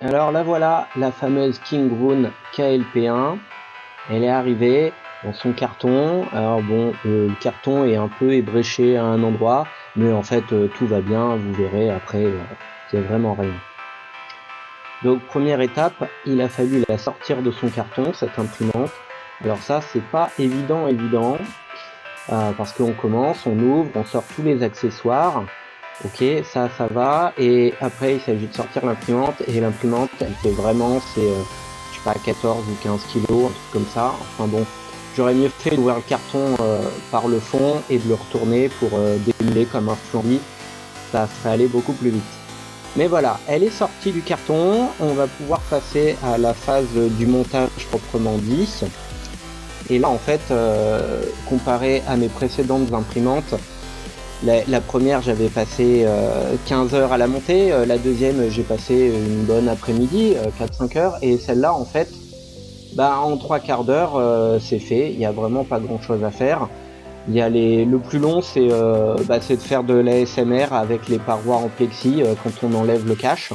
Alors là voilà, la fameuse Kingroon KLP1, elle est arrivée dans son carton. Alors bon, le carton est un peu ébréché à un endroit, mais en fait tout va bien, vous verrez après, c'est vraiment rien. Donc première étape, il a fallu la sortir de son carton, cette imprimante. Alors ça c'est pas évident, parce qu'on commence, on ouvre, on sort tous les accessoires. Ok, ça va, et après il s'agit de sortir l'imprimante, et l'imprimante elle fait vraiment, je sais pas, 14 ou 15 kilos, un truc comme ça. Enfin bon, j'aurais mieux fait d'ouvrir le carton par le fond et de le retourner pour démêler comme un flambi, ça serait allé beaucoup plus vite. Mais voilà, elle est sortie du carton, on va pouvoir passer à la phase du montage proprement dit. Et là en fait, comparé à mes précédentes imprimantes, la première, j'avais passé 15 heures à la monter. La deuxième, j'ai passé une bonne après-midi, 4-5 heures. Et celle-là, en fait, en 3/4 d'heure, c'est fait. Il n'y a vraiment pas grand-chose à faire. Il y a le plus long, c'est de faire de l'ASMR avec les parois en plexi quand on enlève le cache.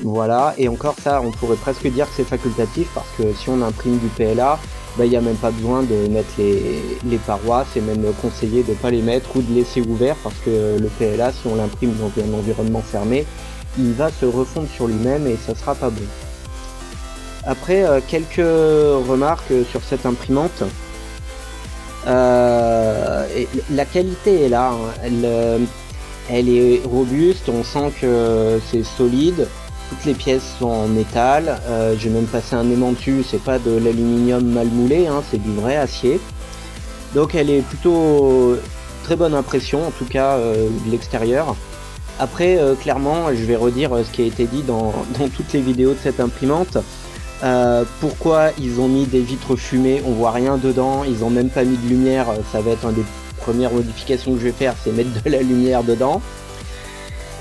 Voilà. Et encore ça, on pourrait presque dire que c'est facultatif parce que si on imprime du PLA, il n'y a même pas besoin de mettre les parois, c'est même conseillé de ne pas les mettre ou de laisser ouvert parce que le PLA, si on l'imprime dans un environnement fermé, il va se refondre sur lui-même et ça sera pas bon. Après, quelques remarques sur cette imprimante. La qualité est là, hein. Elle est robuste, on sent que c'est solide. Toutes les pièces sont en métal, j'ai même passé un aimant dessus, c'est pas de l'aluminium mal moulé, hein, c'est du vrai acier. Donc elle est plutôt très bonne impression, en tout cas de l'extérieur. Après, clairement, je vais redire ce qui a été dit dans toutes les vidéos de cette imprimante. Pourquoi ils ont mis des vitres fumées, on voit rien dedans, ils ont même pas mis de lumière, ça va être une des premières modifications que je vais faire, c'est mettre de la lumière dedans.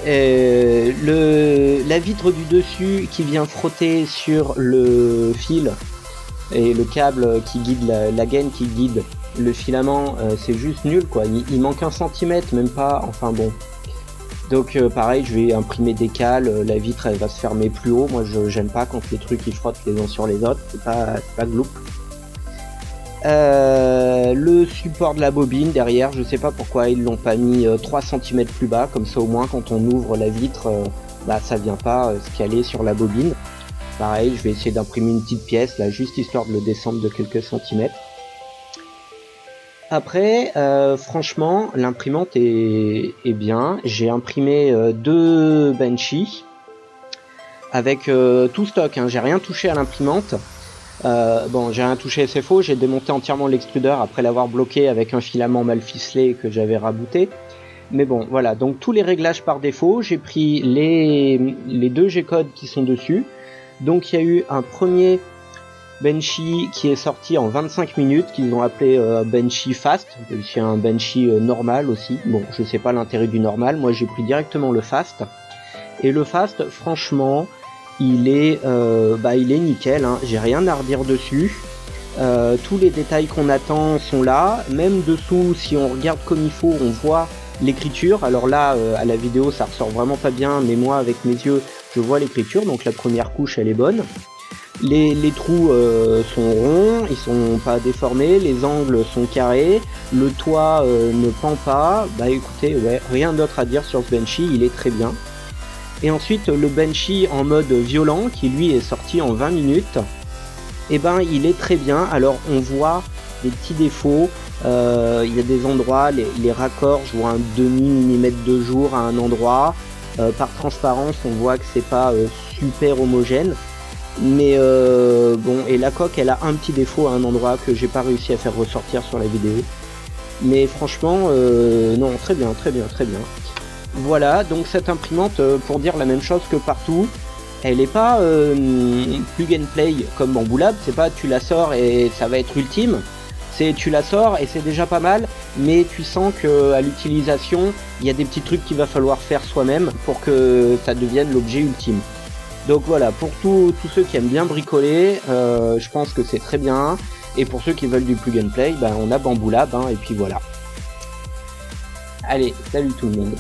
La vitre du dessus qui vient frotter sur le fil et le câble qui guide la gaine qui guide le filament, c'est juste nul quoi, il manque 1 cm, même pas, enfin bon. Donc pareil, je vais imprimer des cales, la vitre elle va se fermer plus haut, moi j'aime pas quand les trucs ils frottent les uns sur les autres, c'est pas gloop. Le support de la bobine derrière, je sais pas pourquoi ils l'ont pas mis 3 cm plus bas, comme ça au moins quand on ouvre la vitre, ça vient pas se caler sur la bobine. Pareil, je vais essayer d'imprimer une petite pièce là, juste histoire de le descendre de quelques centimètres. Après, franchement, l'imprimante est bien. J'ai imprimé 2 Benchy avec tout stock, hein. J'ai rien touché à l'imprimante. J'ai rien touché, c'est faux, j'ai démonté entièrement l'extrudeur après l'avoir bloqué avec un filament mal ficelé que j'avais rabouté. Mais bon, voilà, donc tous les réglages par défaut, j'ai pris les 2 G-codes qui sont dessus. Donc il y a eu un premier Benchy qui est sorti en 25 minutes, qu'ils ont appelé Benchy Fast, c'est un Benchy normal aussi. Bon, je sais pas l'intérêt du normal, moi j'ai pris directement le Fast. Et le Fast, franchement, il est nickel, hein. J'ai rien à redire dessus. Tous les détails qu'on attend sont là, même dessous, si on regarde comme il faut, on voit l'écriture. Alors là, à la vidéo, ça ressort vraiment pas bien, mais moi, avec mes yeux, je vois l'écriture, donc la première couche, elle est bonne. Les trous sont ronds, ils sont pas déformés, les angles sont carrés, le toit ne pend pas. Écoutez, ouais, rien d'autre à dire sur ce Benchy, il est très bien. Et ensuite le Benchy en mode violent qui lui est sorti en 20 minutes, il est très bien. Alors on voit des petits défauts, il y a des endroits, les raccords, je vois un demi-millimètre de jour à un endroit, par transparence on voit que c'est pas super homogène. Mais et la coque elle a un petit défaut à un endroit que j'ai pas réussi à faire ressortir sur la vidéo. Mais franchement, non, très bien. Voilà, donc cette imprimante, pour dire la même chose que partout, elle n'est pas plug and play comme Bamboulab, c'est pas tu la sors et ça va être ultime, c'est tu la sors et c'est déjà pas mal, mais tu sens que à l'utilisation, il y a des petits trucs qu'il va falloir faire soi-même pour que ça devienne l'objet ultime. Donc voilà, pour tous ceux qui aiment bien bricoler, je pense que c'est très bien, et pour ceux qui veulent du plug and play, on a Bamboulab, hein, et puis voilà. Allez, salut tout le monde.